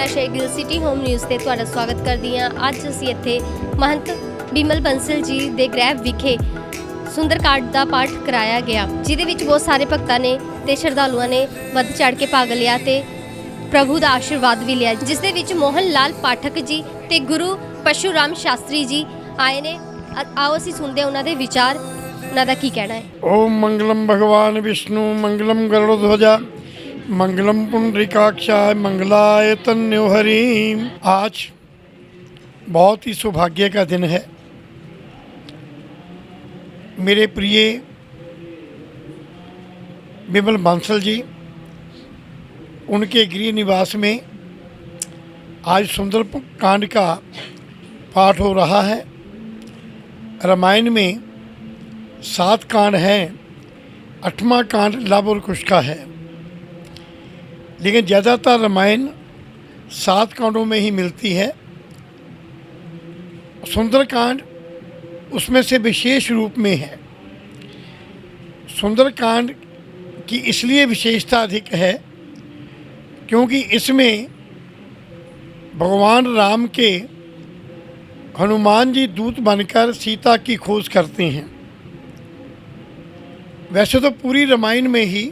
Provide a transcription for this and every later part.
मैं शेगिल city home news ਤੇ ਤੁਹਾਡਾ ਸਵਾਗਤ ਕਰਦੀ ਹਾਂ। ਅੱਜ ਅਸੀਂ ਇੱਥੇ महंत बिमल बंसल जी ਦੇ ਗ੍ਰਹਿ ਵਿਖੇ ਸੁੰਦਰਕਾਂਡ ਦਾ ਪਾਠ ਕਰਾਇਆ ਗਿਆ, ਜਿਹਦੇ ਵਿੱਚ ਬਹੁਤ ਸਾਰੇ ਭਗਤਾਂ ਨੇ ਤੇ ਸ਼ਰਧਾਲੂਆਂ ਨੇ ਵੱਧ ਚੜ ਕੇ ਭਾਗ ਲਿਆ ਤੇ ਪ੍ਰਭੂ ਦਾ ਆਸ਼ੀਰਵਾਦ ਵੀ ਲਿਆ, ਜਿਸ ਦੇ ਵਿੱਚ ਮੋਹਨ ਲਾਲ ਪਾਠਕ ਜੀ ਤੇ ਗੁਰੂ ਪਰਸ਼ੂਰਾਮ ਸ਼ਾਸਤਰੀ ਜੀ ਆਏ ਨੇ। आओ ਅਸੀਂ ਸੁਣਦੇ ਹਾਂ ਉਹਨਾਂ ਦੇ ਵਿਚਾਰ, ਉਹਨਾਂ ਦਾ ਕੀ ਕਹਿਣਾ है। ओम मंगलम भगवान विष्णु मंगलम गरुड़ध्वजा मंगलम पुंडरीकाक्षाय मंगलाय तन्यो हरिम। आज बहुत ही सौभाग्य का दिन है। मेरे प्रिय बिमल बंसल जी, उनके गृह निवास में आज सुंदर कांड का पाठ हो रहा है। रामायण में 7 कांड हैं, 8वां कांड लव और कुश का है, लेकिन ज़्यादातर रामायण 7 कांडों में ही मिलती है। सुंदरकांड उसमें से विशेष रूप में है। सुंदरकांड की इसलिए विशेषता अधिक है क्योंकि इसमें भगवान राम के हनुमान जी दूत बनकर सीता की खोज करते हैं। वैसे तो पूरी रामायण में ही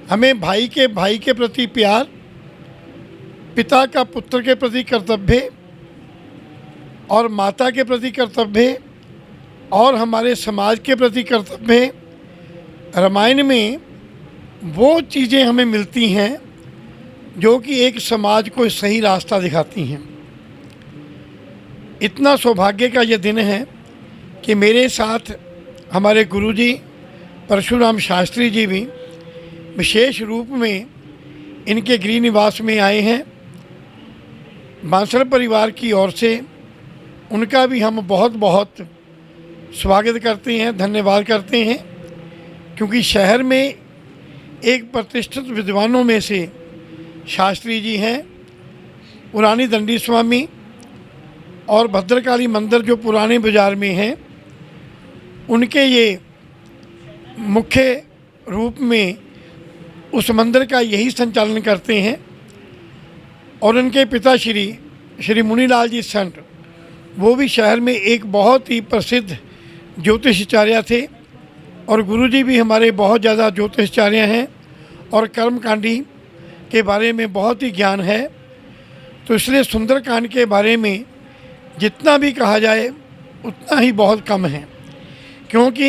हमें भाई के प्रति प्यार, पिता का पुत्र के प्रति कर्तव्य और माता के प्रति कर्तव्य और हमारे समाज के प्रति कर्तव्य, रामायण में वो चीज़ें हमें मिलती हैं जो कि एक समाज को सही रास्ता दिखाती हैं। इतना सौभाग्य का ये दिन है कि मेरे साथ हमारे गुरुजी परशुराम शास्त्री जी भी विशेष रूप में इनके गृह निवास में आए हैं। बांसल परिवार की ओर से उनका भी हम बहुत बहुत स्वागत करते हैं, धन्यवाद करते हैं, क्योंकि शहर में एक प्रतिष्ठित विद्वानों में से शास्त्री जी हैं। पुरानी दंडी स्वामी और भद्रकाली मंदिर जो पुराने बाज़ार में हैं, उनके ये मुख्य रूप में उस मंदिर का यही संचालन करते हैं। और उनके पिता श्री मुनीलाल जी संत, वो भी शहर में एक बहुत ही प्रसिद्ध ज्योतिषाचार्य थे और गुरुजी भी हमारे बहुत ज़्यादा ज्योतिषाचार्य हैं और कर्मकांडी के बारे में बहुत ही ज्ञान है। तो इसलिए सुंदरकांड के बारे में जितना भी कहा जाए उतना ही बहुत कम है, क्योंकि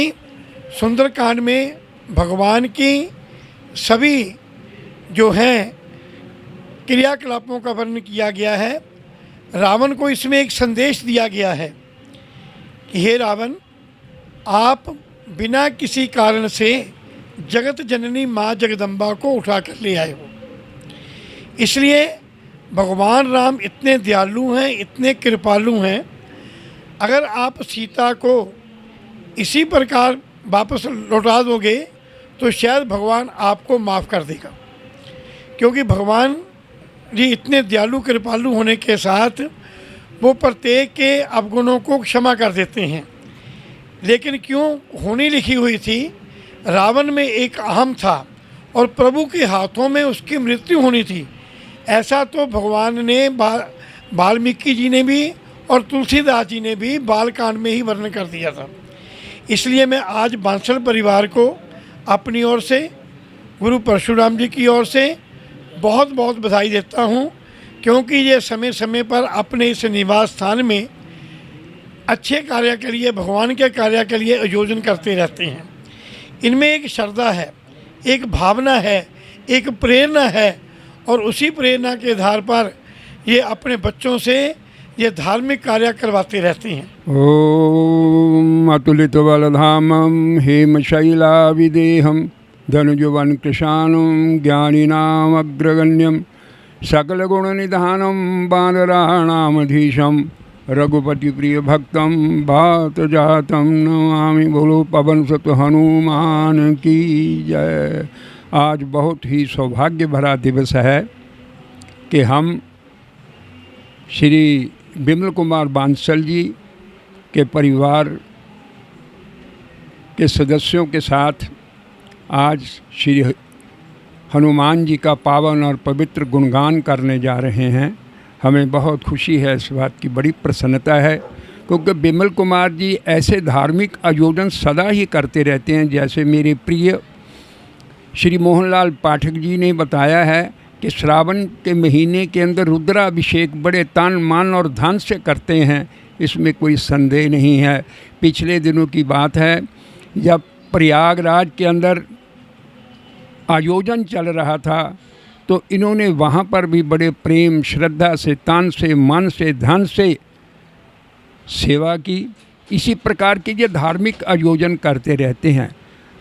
सुंदरकांड में भगवान की सभी जो हैं क्रियाकलापों का वर्णन किया गया है। रावण को इसमें एक संदेश दिया गया है कि हे रावण, आप बिना किसी कारण से जगत जननी माँ जगदम्बा को उठा कर ले आए हो। इसलिए भगवान राम इतने दयालु हैं, इतने कृपालु हैं, अगर आप सीता को इसी प्रकार वापस लौटा दोगे तो शायद भगवान आपको माफ़ कर देगा, क्योंकि भगवान जी इतने दयालु कृपालु होने के साथ वो प्रत्येक के अवगुणों को क्षमा कर देते हैं। लेकिन क्यों होनी लिखी हुई थी, रावण में एक अहम था और प्रभु के हाथों में उसकी मृत्यु होनी थी। ऐसा तो भगवान ने वाल्मीकि जी ने भी और तुलसीदास जी ने भी बालकांड में ही वर्णन कर दिया था। इसलिए मैं आज बांसल परिवार को अपनी ओर से, गुरु परशुराम जी की ओर से बहुत बहुत बधाई देता हूँ, क्योंकि ये समय समय पर अपने इस निवास स्थान में अच्छे कार्य के लिए, भगवान के कार्य के लिए आयोजन करते रहते हैं। इनमें एक श्रद्धा है, एक भावना है, एक प्रेरणा है, और उसी प्रेरणा के आधार पर ये अपने बच्चों से ये धार्मिक कार्य करवाते रहते हैं। ओम अतुलित बलधामम हेमशैलाविदेहम धनुजुवन कृशानम ज्ञानिनाम अग्रगण्यम सकल गुण निधानम बानराणामधीशम रघुपति प्रिय भक्तम भात जातम नमामि। बोलो पवन सुत हनुमान की जय। आज बहुत ही सौभाग्य भरा दिवस है कि हम श्री बिमल कुमार बांसल जी के परिवार के सदस्यों के साथ आज श्री हनुमान जी का पावन और पवित्र गुणगान करने जा रहे हैं। हमें बहुत खुशी है, इस बात की बड़ी प्रसन्नता है, क्योंकि बिमल कुमार जी ऐसे धार्मिक आयोजन सदा ही करते रहते हैं। जैसे मेरे प्रिय श्री मोहनलाल पाठक जी ने बताया है कि श्रावण के महीने के अंदर रुद्राभिषेक बड़े तन मन और धन से करते हैं, इसमें कोई संदेह नहीं है। पिछले दिनों की बात है, जब प्रयागराज के अंदर आयोजन चल रहा था तो इन्होंने वहाँ पर भी बड़े प्रेम श्रद्धा से, तन से, मन से, धन से सेवा की। इसी प्रकार के ये धार्मिक आयोजन करते रहते हैं।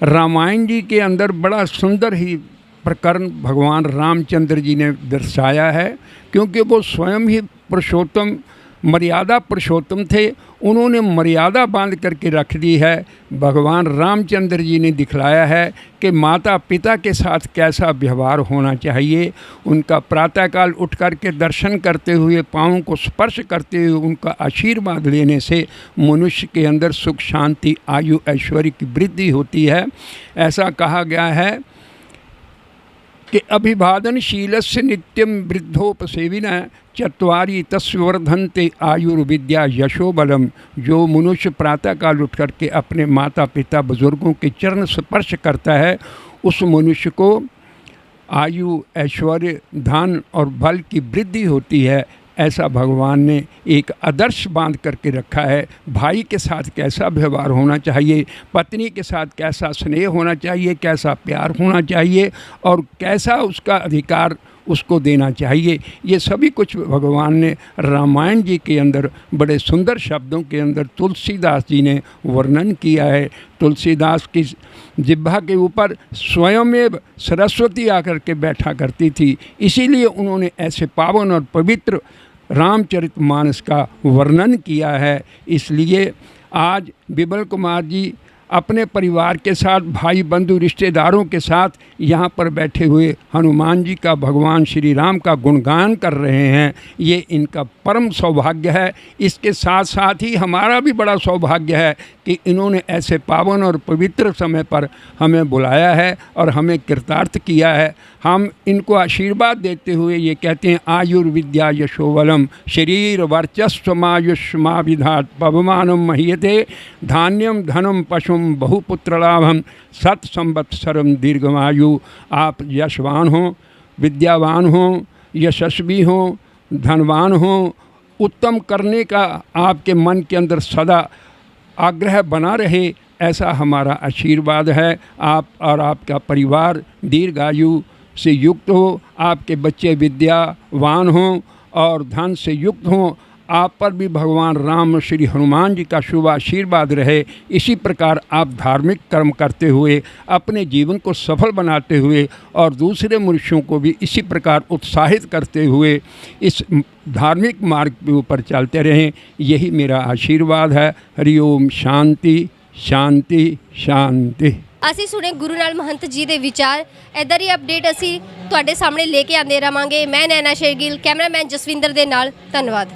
रामायण जी के अंदर बड़ा सुंदर ही प्रकरण भगवान रामचंद्र जी ने दर्शाया है, क्योंकि वो स्वयं ही पुरुषोत्तम, मर्यादा पुरुषोत्तम थे। उन्होंने मर्यादा बांध करके रख दी है। भगवान रामचंद्र जी ने दिखलाया है कि माता पिता के साथ कैसा व्यवहार होना चाहिए। उनका प्रातःकाल उठ कर के दर्शन करते हुए, पाँव को स्पर्श करते हुए उनका आशीर्वाद लेने से मनुष्य के अंदर सुख शांति आयु ऐश्वर्य की वृद्धि होती है। ऐसा कहा गया है कि अभिवादनशीलस्य नित्यम वृद्धोपसेविनः चत्वारि तस्य वर्धन्ते आयुर्विद्या यशो बलम। जो मनुष्य प्रातःकाल उठ करके अपने माता पिता बुजुर्गों के चरण स्पर्श करता है, उस मनुष्य को आयु ऐश्वर्य धन और बल की वृद्धि होती है। ऐसा भगवान ने एक आदर्श बांध करके रखा है। भाई के साथ कैसा व्यवहार होना चाहिए, पत्नी के साथ कैसा स्नेह होना चाहिए, कैसा प्यार होना चाहिए और कैसा उसका अधिकार उसको देना चाहिए, ये सभी कुछ भगवान ने रामायण जी के अंदर बड़े सुंदर शब्दों के अंदर तुलसीदास जी ने वर्णन किया है। तुलसीदास की जिह्वा के ऊपर स्वयमेव सरस्वती आकर के बैठा करती थी, इसीलिए उन्होंने ऐसे पावन और पवित्र रामचरितमानस का वर्णन किया है। इसलिए आज बिमल कुमार जी अपने परिवार के साथ, भाई बंधु रिश्तेदारों के साथ यहाँ पर बैठे हुए हनुमान जी का, भगवान श्री राम का गुणगान कर रहे हैं। ये इनका परम सौभाग्य है। इसके साथ साथ ही हमारा भी बड़ा सौभाग्य है कि इन्होंने ऐसे पावन और पवित्र समय पर हमें बुलाया है और हमें कृतार्थ किया है। हम इनको आशीर्वाद देते हुए ये कहते हैं, आयुर्विद्या यशोबलम शरीर वर्चस्वमायुष्मा विधात पवमानम महीयते धान्यम धनम पशुम बहुपुत्र लाभम सत संवत्सरम दीर्घमायु। आप यशवान हों, विद्यावान हों, यशस्वी हों, धनवान हों, उत्तम करने का आपके मन के अंदर सदा आग्रह बना रहे, ऐसा हमारा आशीर्वाद है। आप और आपका परिवार दीर्घायु से युक्त हो, आपके बच्चे विद्यावान हों और धन से युक्त हों। आप पर भी भगवान राम श्री हनुमान जी का शुभ आशीर्वाद रहे। इसी प्रकार आप धार्मिक कर्म करते हुए अपने जीवन को सफल बनाते हुए और दूसरे मनुष्यों को भी इसी प्रकार उत्साहित करते हुए इस धार्मिक मार्ग के ऊपर चलते रहें, यही मेरा आशीर्वाद है। हरिओम। शांति शांति शांति। ਅਸੀਂ ਸੁਣੇ ਗੁਰੂ ਨਾਲ ਮਹੰਤ ਜੀ ਦੇ ਵਿਚਾਰ। ਇੱਦਾਂ ਦੀ ਅਪਡੇਟ ਅਸੀਂ ਤੁਹਾਡੇ ਸਾਹਮਣੇ ਲੈ ਕੇ ਆਉਂਦੇ ਰਵਾਂਗੇ। ਮੈਂ ਨੈਨਾ ਸ਼ੇਰਗਿੱਲ, ਕੈਮਰਾਮੈਨ ਜਸਵਿੰਦਰ ਦੇ ਨਾਲ। ਧੰਨਵਾਦ।